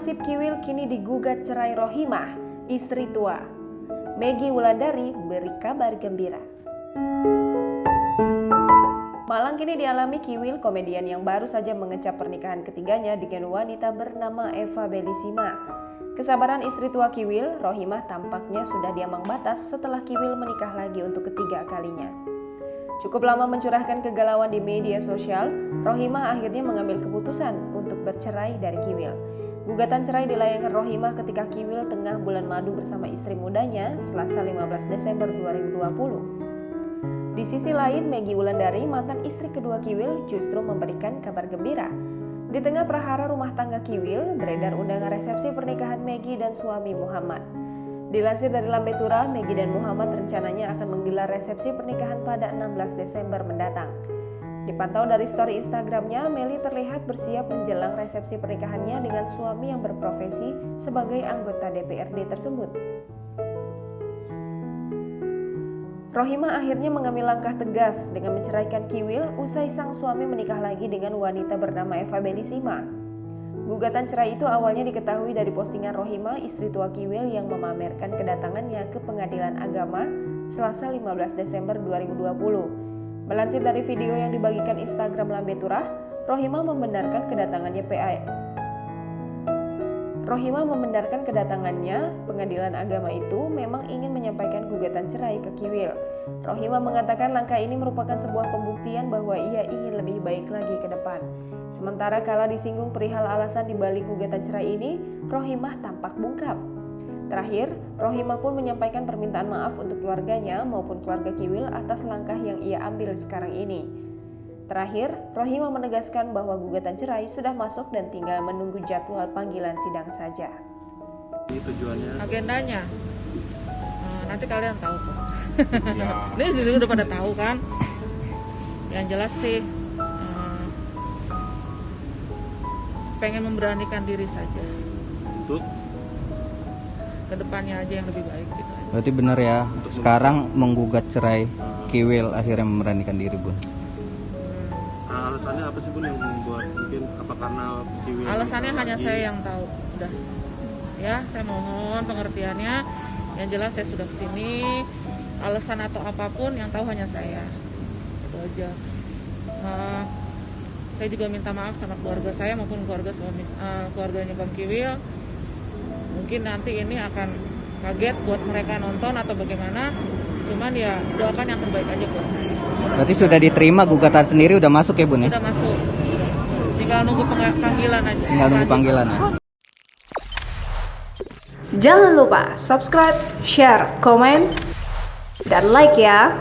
Nasib Kiwil kini digugat cerai Rohimah, istri tua. Meggy Wulandari beri kabar gembira. Malang kini dialami Kiwil, komedian yang baru saja mengecap pernikahan ketiganya dengan wanita bernama Eva Belissima. Kesabaran istri tua Kiwil, Rohimah, tampaknya sudah diambang batas setelah Kiwil menikah lagi untuk ketiga kalinya. Cukup lama mencurahkan kegalauan di media sosial, Rohimah akhirnya mengambil keputusan untuk bercerai dari Kiwil. Gugatan cerai dilayangkan Rohimah ketika Kiwil tengah bulan madu bersama istri mudanya Selasa 15 Desember 2020. Di sisi lain, Meggy Wulandari, mantan istri kedua Kiwil, justru memberikan kabar gembira. Di tengah prahara rumah tangga Kiwil, beredar undangan resepsi pernikahan Meggy dan suami Muhammad. Dilansir dari Lambe Tura, Meggy dan Muhammad rencananya akan menggelar resepsi pernikahan pada 16 Desember mendatang. Dipantau dari story Instagramnya, Meli terlihat bersiap menjelang resepsi pernikahannya dengan suami yang berprofesi sebagai anggota DPRD tersebut. Rohimah akhirnya mengambil langkah tegas dengan menceraikan Kiwil usai sang suami menikah lagi dengan wanita bernama Eva Belissima. Gugatan cerai itu awalnya diketahui dari postingan Rohimah, istri tua Kiwil, yang memamerkan kedatangannya ke Pengadilan Agama Selasa 15 Desember 2020. Melansir dari video yang dibagikan Instagram Lambe Tura, Rohimah membenarkan kedatangannya Pengadilan Agama itu memang ingin menyampaikan gugatan cerai ke Kiwil. Rohimah mengatakan langkah ini merupakan sebuah pembuktian bahwa ia ingin lebih baik lagi ke depan. Sementara kala disinggung perihal alasan dibalik gugatan cerai ini, Rohimah tampak bungkam. Terakhir, Rohimah pun menyampaikan permintaan maaf untuk keluarganya maupun keluarga Kiwil atas langkah yang ia ambil sekarang ini. Terakhir, Rohimah menegaskan bahwa gugatan cerai sudah masuk dan tinggal menunggu jadwal panggilan sidang saja. Ini tujuannya? Agendanya, nanti kalian tahu kok. Ya. Ini udah pada tahu kan. Yang jelas sih, pengen memberanikan diri saja. Untuk? Kedepannya aja yang lebih baik gitu. Berarti benar ya, sekarang menggugat cerai Kiwil akhirnya memberanikan diri, Bun. Alasannya apa sih, Bun, yang membuat, mungkin apa karena Kiwil? Alasannya hanya saya yang tahu. Udah. Ya, saya mohon pengertiannya. Yang jelas saya sudah kesini. Alasan atau apapun yang tahu hanya saya. Itu aja. Saya juga minta maaf sama keluarga saya maupun keluarganya Bang Kiwil. Mungkin nanti ini akan kaget buat mereka nonton atau bagaimana. Cuman ya doakan yang terbaik aja buat saya. Berarti sudah diterima gugatan sendiri, udah masuk ya, Bun ya? Sudah masuk. Tinggal nunggu panggilan aja. Tinggal nunggu panggilan ya. Jangan lupa subscribe, share, komen, dan like ya.